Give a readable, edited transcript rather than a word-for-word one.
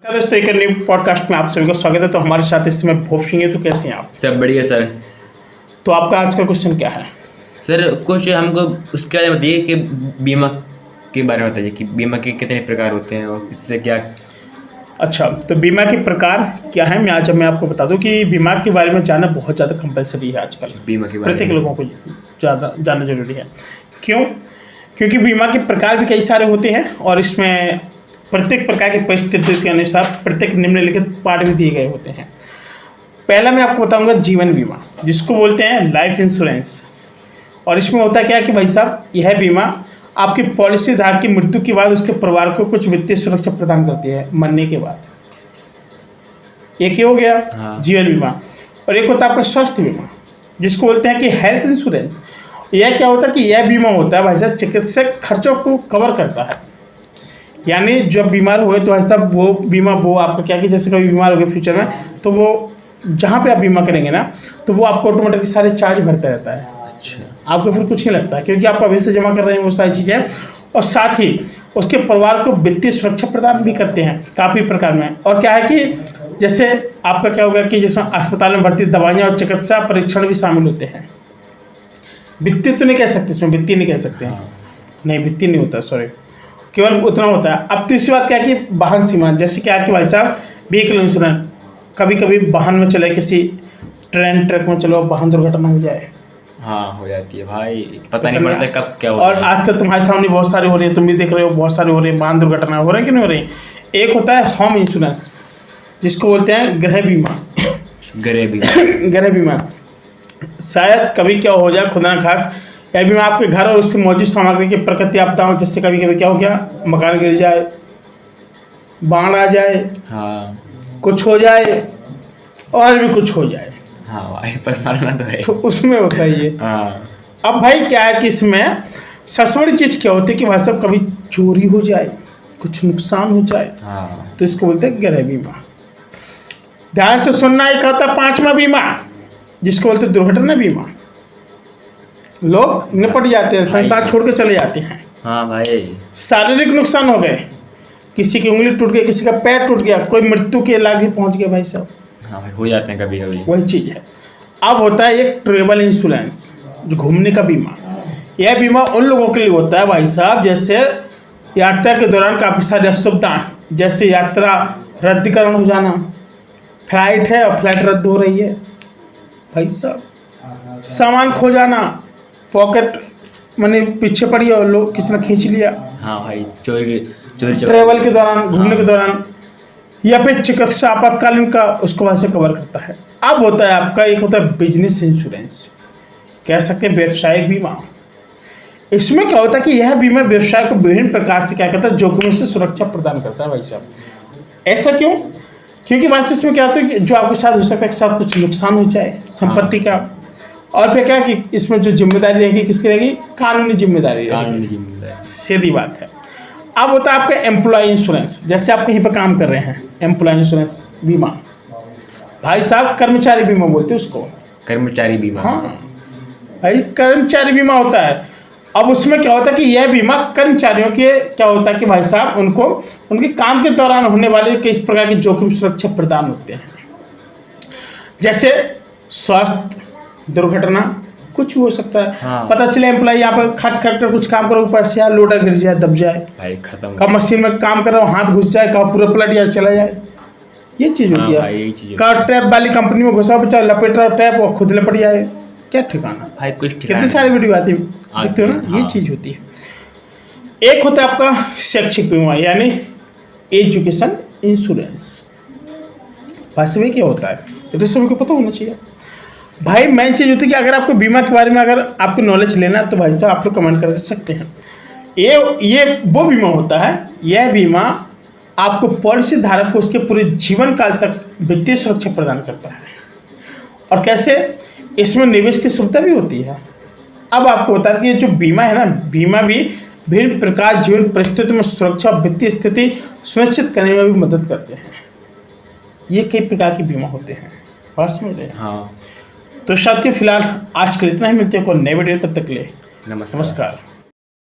दोस्तों, एक new podcast में आप सभी को स्वागत है। तो हमारे साथ इस समय भूप सिंह है। तो कैसे हैं आप? सब बढ़िया सर। तो आपका आज का क्वेश्चन क्या है? सर कुछ हमको उसके बारे में बताइए कि बीमा के बारे में बताइए कि बीमा के कितने प्रकार होते हैं और इससे क्या। अच्छा, तो बीमा के प्रकार क्या है, मैं आपको बता दूं कि बीमा के बारे में जानना बहुत ज़्यादा कंपलसरी है आजकल। बीमा के बारे प्रत्येक में लोगों को ज़्यादा जानना जरूरी है। क्यों? क्योंकि बीमा के प्रकार भी कई सारे होते हैं और इसमें प्रत्येक प्रकार की परिस्थितियों के अनुसार प्रत्येक निम्नलिखित पार्ट भी दिए गए होते हैं। पहला मैं आपको बताऊंगा जीवन बीमा, जिसको बोलते हैं लाइफ इंश्योरेंस। और इसमें होता क्या है कि भाई साहब, यह बीमा आपकी पॉलिसी धारक की मृत्यु के बाद उसके परिवार को कुछ वित्तीय सुरक्षा प्रदान करती है मरने के बाद। एक ही हो गया जीवन बीमा। और एक होता है आपका स्वास्थ्य बीमा, जिसको बोलते हैं कि हेल्थ इंश्योरेंस। यह क्या होता है कि यह बीमा होता है भाई साहब चिकित्सक खर्चों को कवर करता है। यानी जब बीमार हुए तो भाई साहब वो बीमा वो आपका क्या कि जैसे कभी बीमार हो गए फ्यूचर में, तो वो जहाँ पे आप बीमा करेंगे ना, तो वो आपको ऑटोमेटिकली सारे चार्ज भरता रहता है। अच्छा, आपको फिर कुछ नहीं लगता क्योंकि आप अभी से जमा कर रहे हैं वो सारी चीज़ें। और साथ ही उसके परिवार को वित्तीय सुरक्षा प्रदान भी करते हैं काफ़ी प्रकार में। और क्या है कि जैसे आपका क्या होगा कि जिसमें अस्पताल में भर्ती दवाइयाँ और चिकित्सा परीक्षण भी शामिल होते हैं। वित्तीय तो नहीं कह सकते, इसमें वित्तीय नहीं कह सकते हैं। नहीं, वित्तीय नहीं होता, सॉरी, केवल उतना होता है। अब तीसरी बात क्या है कि वाहन सीमा, जैसे क्या कि भाई साहब व्हीकल इंश्योरेंस। कभी कभी वाहन में चले, किसी ट्रेन ट्रक में चलो, वाहन दुर्घटना हो जाए। हाँ, हो जाती है भाई, पता नहीं पड़ता कब क्या होता और आजकल तुम्हारे सामने बहुत सारी हो रही है, तुम भी देख रहे हो, बहुत सारी हो रही है वाहन दुर्घटना हो रही है कि नहीं हो रही। एक होता है होम इंश्योरेंस, जिसको बोलते हैं गृह बीमा। गृह बीमा शायद कभी क्या हो जाए, खुदा न खास, यह बीमा आपके घर और उससे मौजूद सामग्री की प्रकृति आपदाओं, जिससे कभी कभी क्या हो गया, मकान गिर जाए, बाढ़ आ जाए, हाँ, कुछ हो जाए और भी कुछ हो जाए, हाँ भाई, पर मरना तो है, तो उसमें होता है ये। हाँ। अब भाई क्या है कि इसमें सबसे बड़ी चीज़ क्या होती है कि भाई साहब कभी चोरी हो जाए, कुछ नुकसान हो जाए, हाँ, तो इसको बोलते हैं गृह बीमा। ध्यान से सुनना, एक होता है पांचवा बीमा, जिसको बोलते हैं दुर्घटना बीमा। लोग निपट जाते हैं, संसार छोड़ के चले जाते हैं। हाँ भाई, शारीरिक नुकसान हो गए, किसी की उंगली टूट गई, किसी का पैर टूट गया, कोई मृत्यु के लाग भी पहुंच गया भाई साहब। हाँ भाई, हो जाते हैं कभी कभी। वही चीज़ है। अब होता है एक ट्रेवल इंश्योरेंस, जो घूमने का बीमा। यह बीमा उन लोगों के लिए होता है भाई साहब, जैसे यात्रा के दौरान काफ़ी सारी असुविधाएं, जैसे यात्रा रद्दीकरण हो जाना, फ्लाइट है और फ्लाइट रद्द हो रही है भाई साहब, सामान खो जाना, पॉकेट मनी पीछे पड़ी और लोग किसी ने खींच लिया। हाँ भाई, चोरी चोरी ट्रेवल के दौरान, घूमने के दौरान, या फिर चिकित्सा आपातकालीन का, उसको वहाँ से कवर करता है। अब होता है आपका एक होता है बिजनेस इंश्योरेंस, कह सकते हैं व्यवसायिक बीमा। इसमें क्या होता है कि यह बीमा व्यवसाय को विभिन्न प्रकार से क्या करता है, जोखिमों से सुरक्षा प्रदान करता है भाई साहब। ऐसा क्यों? क्योंकि वैसे इसमें क्या होता है कि जो आपके साथ हो सकता है कि साथ कुछ नुकसान हो जाए संपत्ति का, और फिर क्या कि इसमें जो जिम्मेदारी रहेगी किसकी रहेगी, कानूनी जिम्मेदारी रहेगी, सीधी बात है। अब होता है आपका एम्प्लॉय इंश्योरेंस, जैसे आप कहीं पर काम कर रहे हैं, एम्प्लॉय इंश्योरेंस बीमा भाई साहब, कर्मचारी बीमा बोलते हैं उसको, कर्मचारी बीमा। हाँ भाई, कर्मचारी बीमा होता है। अब उसमें क्या होता है कि यह बीमा कर्मचारियों के क्या होता है कि भाई साहब उनको उनके काम के दौरान होने वाले किस प्रकार के जोखिम सुरक्षा प्रदान होते हैं, जैसे स्वास्थ्य, दुर्घटना, कुछ भी हो सकता है। हाँ। पता चले एम्प्लॉय यहाँ पर खट खट कर कुछ काम करो, ऊपर से यार लोडर गिर जाए, दब जाए, भाई खत्म, कब मशीन में काम कर रहा हूँ, हाथ घुस जाए, कब पूरा पलट जाए, चला जाए, ये चीज़ होती है। कार टैप वाली कंपनी में घुसा बचा, लपेट रहा टैप और खुद लपट जाए, क्या ठिकाना भाई, कुछ कितनी सारी वीडियो आती है, देखते हो ना। ये चीज़ होती है। एक होता है आपका शैक्षिक बीमा, यानी एजुकेशन इंश्योरेंस। भाषा में क्या होता है ये तो सभी को पता होना चाहिए भाई। मेन चीज़ होती है कि अगर आपको बीमा के बारे में अगर आपको नॉलेज लेना है तो भाई साहब आप लोग कमेंट कर सकते हैं। ये वो बीमा होता है, यह बीमा आपको पॉलिसी धारक को उसके पूरे जीवन काल तक वित्तीय सुरक्षा प्रदान करता है। और कैसे? इसमें निवेश की सुविधा भी होती है। अब आपको बता दें कि जो बीमा है ना, बीमा भी विभिन्न प्रकार जीवन परिस्थितियों में सुरक्षा और वित्तीय स्थिति सुनिश्चित करने में भी मदद करते हैं। ये कई प्रकार के बीमा होते हैं, बात समझ रहे हैं? हाँ। तो साथियों, फिलहाल आज के लिए इतना ही, मिलते हैं कोई नए वीडियो, तब तक के लिए नमस्कार। नमस्कार।